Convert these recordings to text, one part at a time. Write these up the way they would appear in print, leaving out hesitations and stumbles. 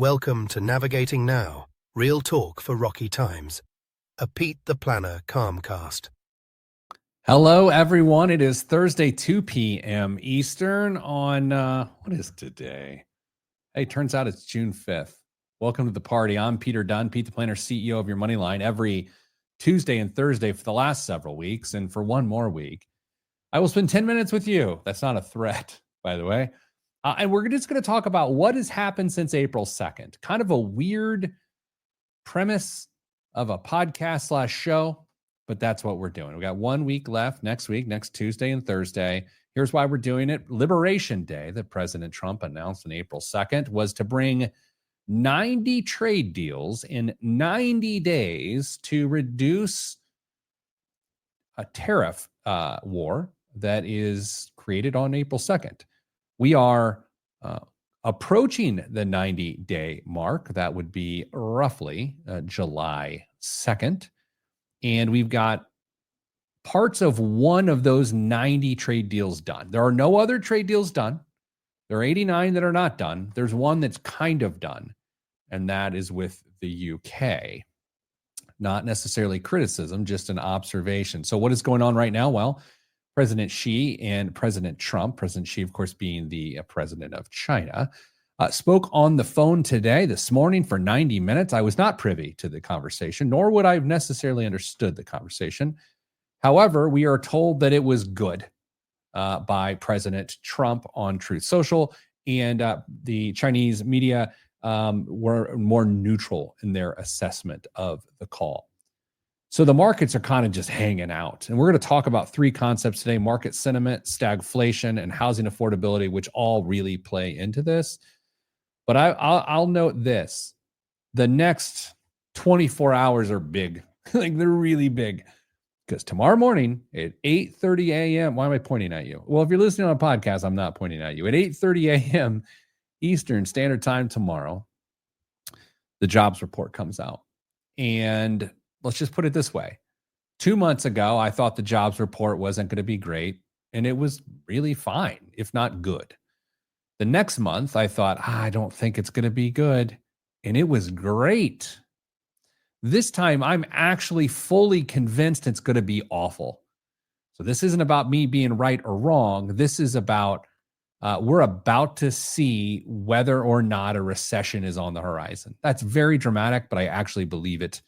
Welcome to Navigating Now, real talk for rocky times. A Pete the Planner CalmCast. Hello, everyone. It is Thursday, 2 p.m. Eastern on, what is today? Hey, turns out it's June 5th. Welcome to the party. I'm Peter Dunn, Pete the Planner, CEO of your Moneyline, every Tuesday and Thursday for the last several weeks. And for one more week, I will spend 10 minutes with you. That's not a threat, by the way. And we're just going to talk about what has happened since April 2nd. Kind of a weird premise of a podcast / show, but that's what we're doing. We got 1 week left next week, next Tuesday and Thursday. Here's why we're doing it. Liberation Day that President Trump announced on April 2nd was to bring 90 trade deals in 90 days to reduce a tariff war that is created on April 2nd. We are approaching the 90-day mark. That would be roughly July 2nd. And we've got parts of one of those 90 trade deals done. There are no other trade deals done. There are 89 that are not done. There's one that's kind of done, and that is with the UK. Not necessarily criticism, just an observation. So what is going on right now? Well, President Xi and President Trump, President Xi, of course, being the president of China, spoke on the phone this morning for 90 minutes. I was not privy to the conversation, nor would I have necessarily understood the conversation. However, we are told that it was good by President Trump on Truth Social, and the Chinese media were more neutral in their assessment of the call. So the markets are kind of just hanging out. And we're going to talk about three concepts today: market sentiment, stagflation, and housing affordability, which all really play into this. But I'll note this. The next 24 hours are big. Like, they're really big. Because tomorrow morning at 8:30 a.m., why am I pointing at you? Well, if you're listening on a podcast, I'm not pointing at you. At 8:30 a.m. Eastern Standard Time tomorrow, the jobs report comes out. And let's just put it this way. 2 months ago, I thought the jobs report wasn't going to be great, and it was really fine, if not good. The next month, I thought, I don't think it's going to be good, and it was great. This time, I'm actually fully convinced it's going to be awful. So this isn't about me being right or wrong. This is about we're about to see whether or not a recession is on the horizon. That's very dramatic, but I actually believe it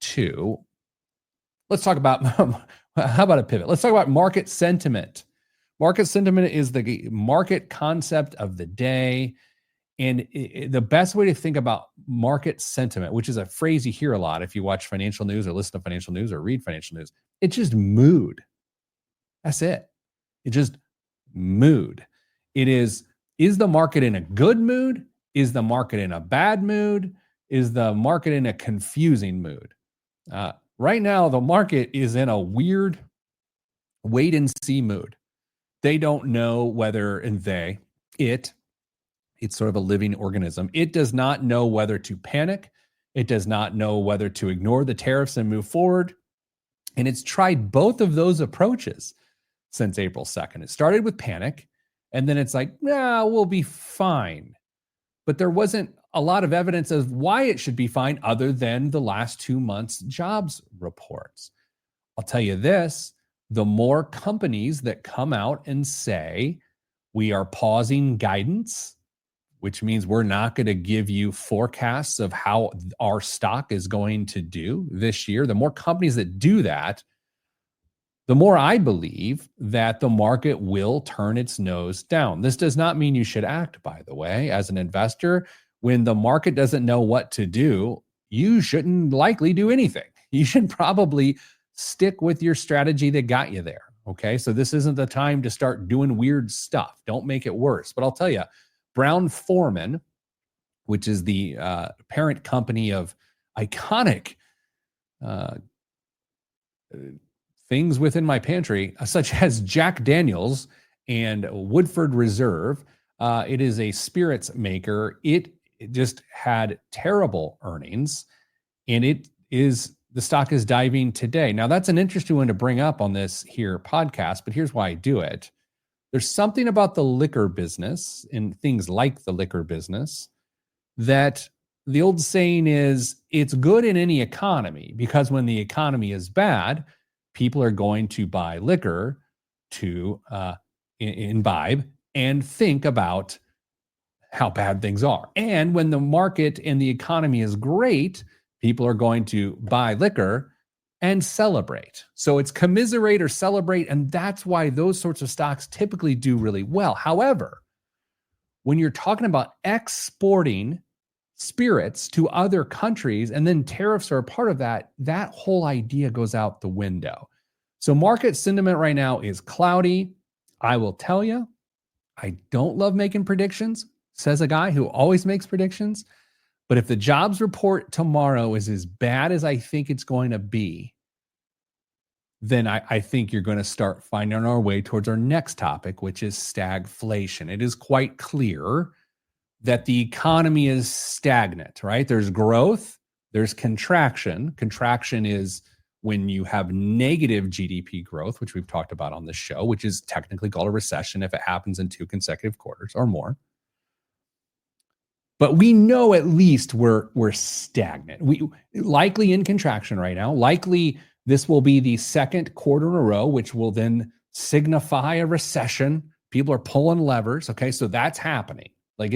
too. Let's talk about, how about a pivot? Let's talk about market sentiment. Market sentiment is the market concept of the day. And the best way to think about market sentiment, which is a phrase you hear a lot if you watch financial news or listen to financial news or read financial news, it's just mood. That's it. It's just mood. It is the market in a good mood? Is the market in a bad mood? Is the market in a confusing mood? Right now, the market is in a weird wait and see mood. They don't know whether, and it's sort of a living organism. It does not know whether to panic. It does not know whether to ignore the tariffs and move forward. And it's tried both of those approaches since April 2nd. It started with panic, and then it's like, we'll be fine. But there wasn't a lot of evidence of why it should be fine other than the last 2 months' jobs reports. I'll tell you this, the more companies that come out and say, we are pausing guidance, which means we're not going to give you forecasts of how our stock is going to do this year, the more companies that do that, the more I believe that the market will turn its nose down. This does not mean you should act, by the way, as an investor. When the market doesn't know what to do, you shouldn't likely do anything. You should probably stick with your strategy that got you there. Okay, so this isn't the time to start doing weird stuff. Don't make it worse. But I'll tell you, Brown-Forman, which is the parent company of iconic things within my pantry, such as Jack Daniels and Woodford Reserve. It is a spirits maker. It just had terrible earnings, and the stock is diving today. Now, that's an interesting one to bring up on this here podcast, but here's why I do it. There's something about the liquor business and things like the liquor business that the old saying is it's good in any economy because when the economy is bad, people are going to buy liquor to imbibe and think about how bad things are. And when the market and the economy is great, people are going to buy liquor and celebrate. So it's commiserate or celebrate. And that's why those sorts of stocks typically do really well. However, when you're talking about exporting spirits to other countries and then tariffs are a part of that, that whole idea goes out the window. So market sentiment right now is cloudy. I will tell you, I don't love making predictions, says a guy who always makes predictions. But if the jobs report tomorrow is as bad as I think it's going to be, then I think you're going to start finding our way towards our next topic, which is stagflation. It is quite clear that the economy is stagnant, right? There's growth, there's contraction. Contraction is when you have negative GDP growth, which we've talked about on this show, which is technically called a recession if it happens in 2 consecutive quarters or more. But we know at least we're stagnant. We likely in contraction right now. Likely this will be the second quarter in a row, which will then signify a recession. People are pulling levers. Okay, so that's happening. Like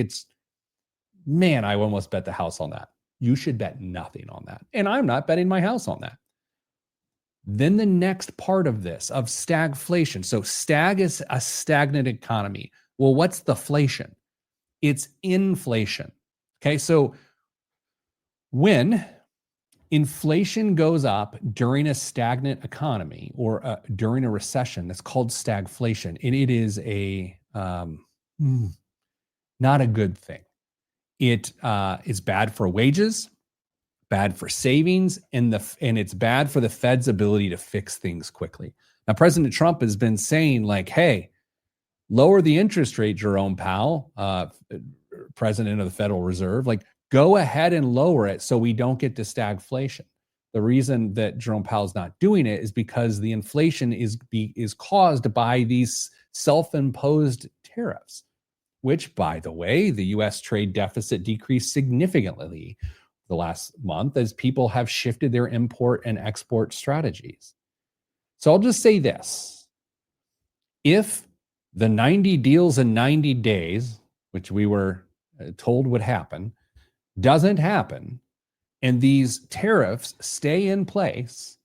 man, I almost bet the house on that. You should bet nothing on that. And I'm not betting my house on that. Then the next part of this, of stagflation. So stag is a stagnant economy. Well, what's the flation? It's inflation. Okay, so when inflation goes up during a stagnant economy or during a recession, that's called stagflation. And it is not a good thing. It is bad for wages, bad for savings, and it's bad for the Fed's ability to fix things quickly. Now, President Trump has been saying like, hey, lower the interest rate, Jerome Powell, president of the Federal Reserve, like go ahead and lower it so we don't get to stagflation. The reason that Jerome Powell is not doing it is because the inflation is caused by these self-imposed tariffs, which, by the way, the U.S. trade deficit decreased significantly the last month as people have shifted their import and export strategies. So I'll just say this. If the 90 deals in 90 days, which we were told would happen, doesn't happen, and these tariffs stay in place,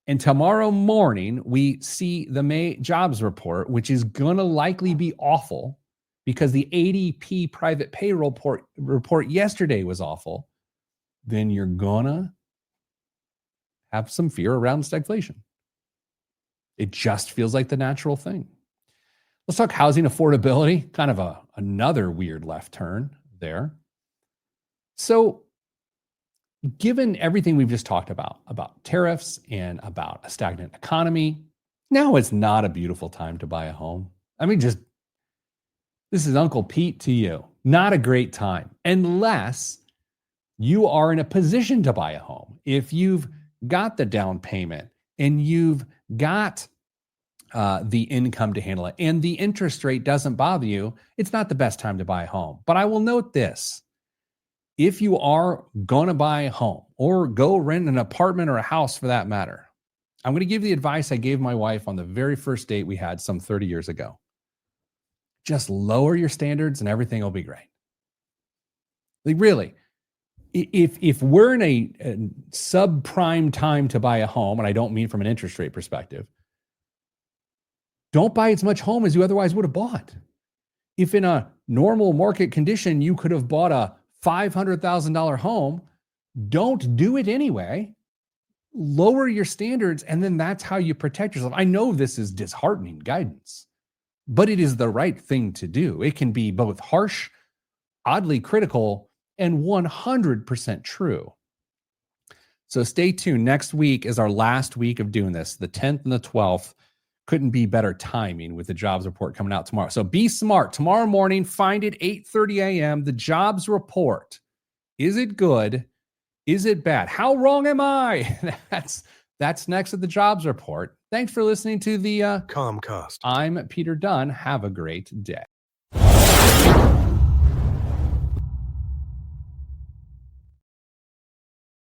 and tomorrow morning we see the May jobs report, which is going to likely be awful because the ADP private payroll report yesterday was awful, then you're going to have some fear around stagflation. It just feels like the natural thing. Let's talk housing affordability, kind of another weird left turn there. So given everything we've just talked about tariffs and about a stagnant economy, now is not a beautiful time to buy a home. I mean, this is Uncle Pete to you. Not a great time unless you are in a position to buy a home. If you've got the down payment and you've got the income to handle it and the interest rate doesn't bother you, it's not the best time to buy a home. But I will note this. If you are going to buy a home or go rent an apartment or a house for that matter, I'm going to give the advice I gave my wife on the very first date we had some 30 years ago. Just lower your standards and everything will be great. Like really, if we're in a subprime time to buy a home, and I don't mean from an interest rate perspective, don't buy as much home as you otherwise would have bought. If in a normal market condition, you could have bought a $500,000 home, don't do it anyway. Lower your standards, and then that's how you protect yourself. I know this is disheartening guidance, but it is the right thing to do. It can be both harsh, oddly critical, and 100% true. So stay tuned. Next week is our last week of doing this, the 10th and the 12th. Couldn't be better timing with the jobs report coming out tomorrow. So be smart. Tomorrow morning, find it 8:30 a.m. The jobs report. Is it good? Is it bad? How wrong am I? That's next at the jobs report. Thanks for listening to the CalmCast. I'm Peter Dunn. Have a great day.